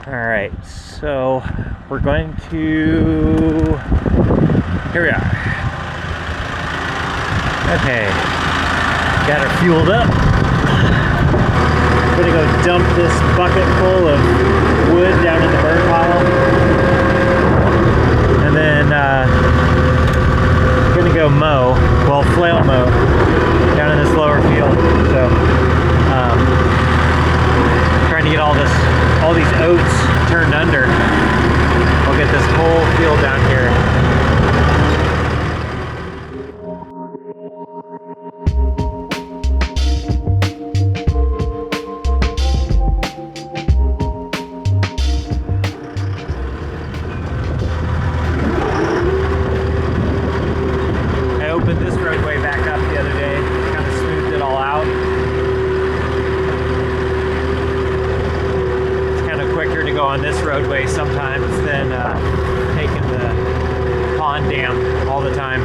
Alright, so we're going to... Here we are. Okay, got her fueled up. I'm gonna go dump this bucket full of wood down in the burn pile. And then gonna go mow, well, flail mow down in this lower field. So trying to get all these oats turned under. I'll get this whole field down here. I opened this roadway back up the other day, kind of smoothed it all out. Quicker to go on this roadway sometimes than taking the pond dam all the time.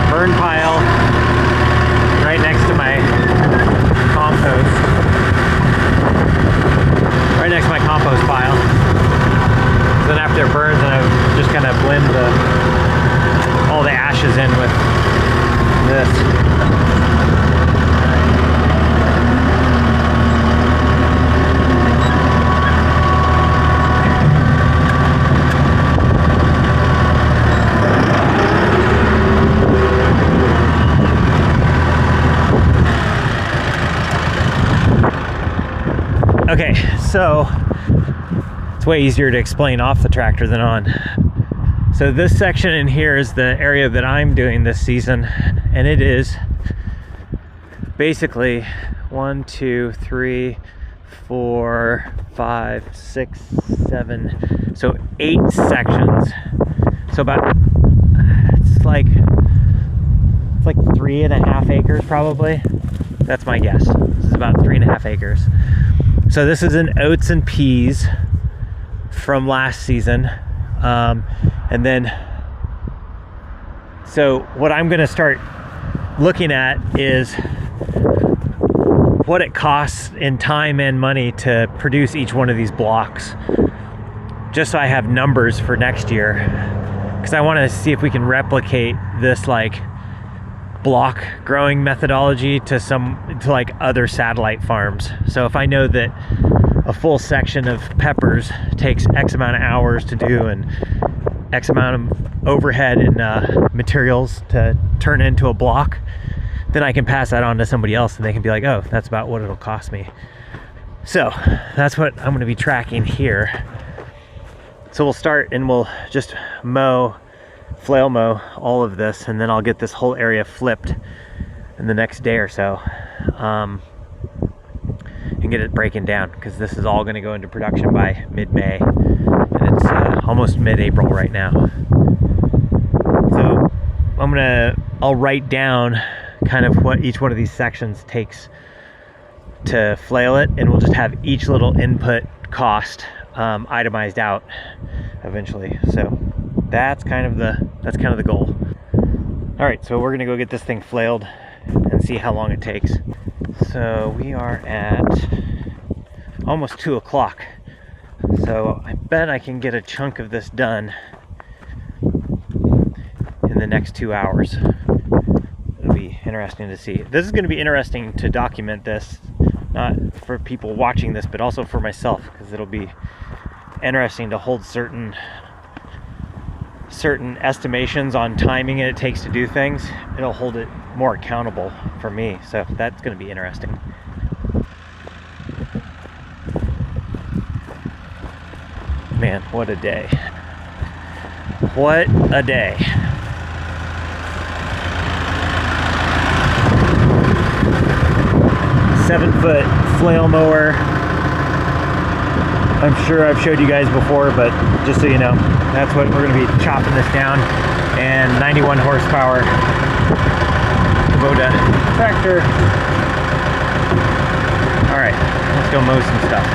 Burn pile right next to my compost. Right next to my compost pile. Then after it burns, I just kind of blend all the ashes in with this. Okay, so it's way easier to explain off the tractor than on. So this section in here is the area that I'm doing this season, and it is basically 1, 2, 3, 4, 5, 6, 7, so 8 sections. So about it's like 3.5 acres probably. That's my guess. This is about 3.5 acres. So this is in oats and peas from last season. And then, so what I'm gonna start looking at is what it costs in time and money to produce each one of these blocks, just so I have numbers for next year. Because I wanna see if we can replicate this like block growing methodology to like other satellite farms. So if I know that a full section of peppers takes X amount of hours to do and X amount of overhead and materials to turn into a block, then I can pass that on to somebody else and they can be like, oh, that's about what it'll cost me. So that's what I'm gonna be tracking here. So we'll start and we'll just flail mow all of this, and then I'll get this whole area flipped in the next day or so. And get it breaking down, because this is all going to go into production by mid-May, and it's almost mid-April right now. So I'll write down kind of what each one of these sections takes to flail it, and we'll just have each little input cost itemized out eventually. So that's kind of the goal. All right, so we're gonna go get this thing flailed and see how long it takes. So we are at almost 2 o'clock. So I bet I can get a chunk of this done in the next 2 hours. It'll be interesting to see. This is going to be interesting to document this, not for people watching this, but also for myself, because it'll be interesting to hold certain estimations on timing it takes to do things. It'll hold it more accountable for me, so that's going to be interesting. Man, what a day. What a day. Seven-foot flail mower. I'm sure I've showed you guys before, but just so you know, that's what we're going to be chopping this down. And 91 horsepower Kubota tractor. All right, let's go mow some stuff.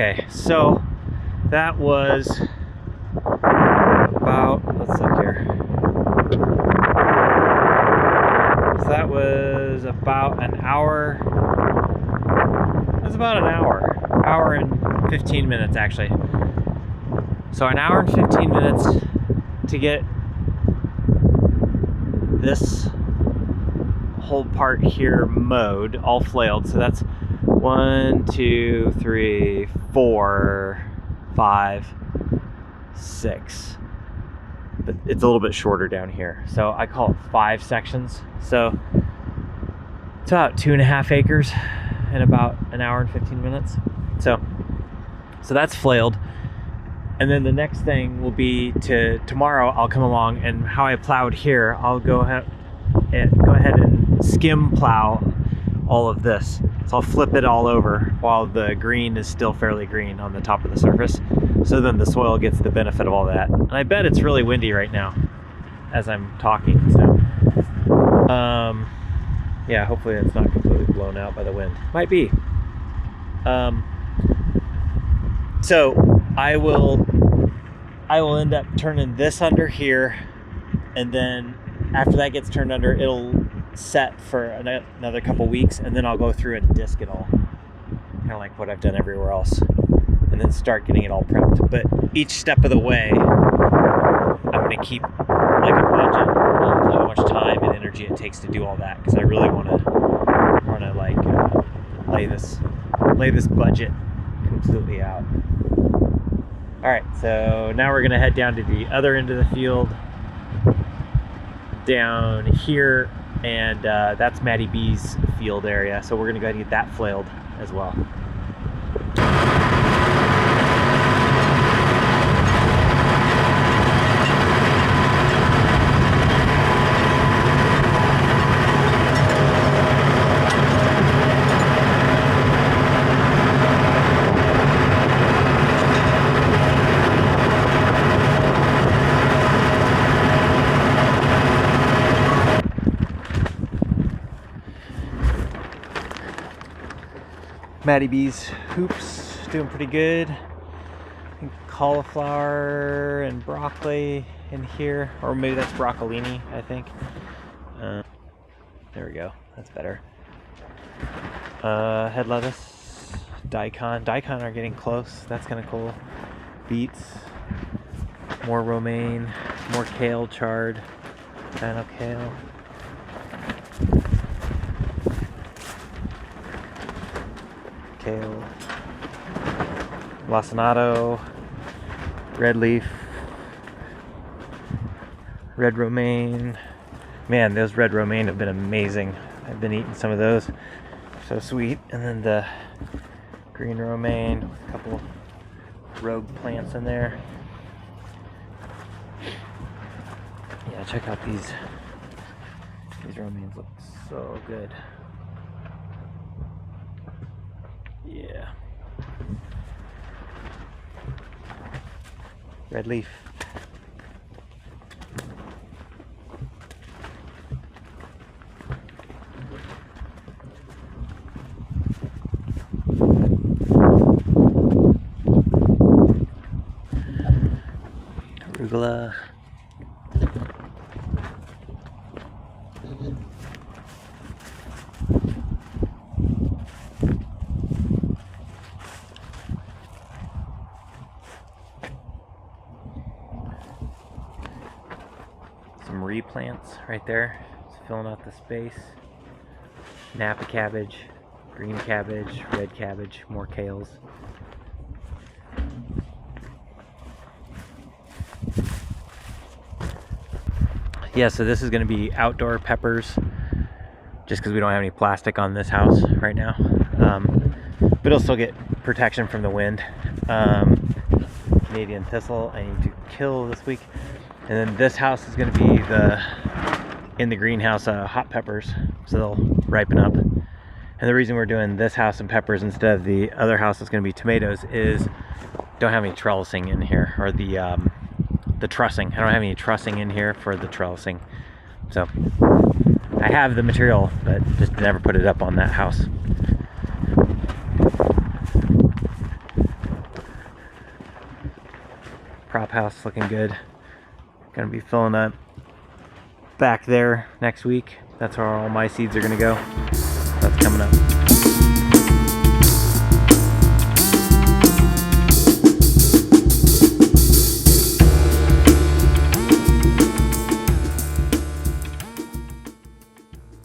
Okay, so that was about, let's look here. So that was about an hour. It was about an hour and 15 minutes actually. So an hour and 15 minutes to get this whole part here mowed, all flailed. So that's 1, 2, 3, 4, 5, 6. But it's a little bit shorter down here. So I call it 5 sections. So it's about 2.5 acres in about an hour and 15 minutes. So that's flailed. And then the next thing will be tomorrow I'll come along, and how I plowed here, I'll go ahead and skim plow all of this. So I'll flip it all over while the green is still fairly green on the top of the surface. So then the soil gets the benefit of all that. And I bet it's really windy right now as I'm talking. So, yeah, hopefully it's not completely blown out by the wind. Might be. So I will end up turning this under here, and then after that gets turned under, it'll set for another couple weeks, and then I'll go through and disc it all, kind of like what I've done everywhere else, and then start getting it all prepped. But each step of the way, I'm going to keep like a budget of how much time and energy it takes to do all that, because I really want to like lay this budget completely out. All right, so now we're gonna head down to the other end of the field, down here, and that's Maddie B's field area. So we're gonna go ahead and get that flailed as well. Maddie B's hoops doing pretty good. I think cauliflower and broccoli in here, or maybe that's broccolini, I think. There we go, that's better. Head lettuce, daikon are getting close, that's kind of cool. Beets, more romaine, more kale chard, dino kale. Kale, lacinato, red leaf, red romaine. Man, those red romaine have been amazing. I've been eating some of those. So sweet. And then the green romaine with a couple rogue plants in there. Yeah, check out these romaines look so good. Yeah. Red leaf. Arugula. Some replants right there, just filling out the space. Napa cabbage, green cabbage, red cabbage, more kales. Yeah, so this is going to be outdoor peppers, just because we don't have any plastic on this house right now. But it'll still get protection from the wind. Canadian thistle I need to kill this week. And then this house is going to be in the greenhouse hot peppers, so they'll ripen up. And the reason we're doing this house and peppers instead of the other house that's going to be tomatoes is don't have any trellising in here, or the trussing. I don't have any trussing in here for the trellising. So I have the material, but just never put it up on that house. house looking good. Gonna be filling up back there next week. That's where all my seeds are gonna go. That's coming up.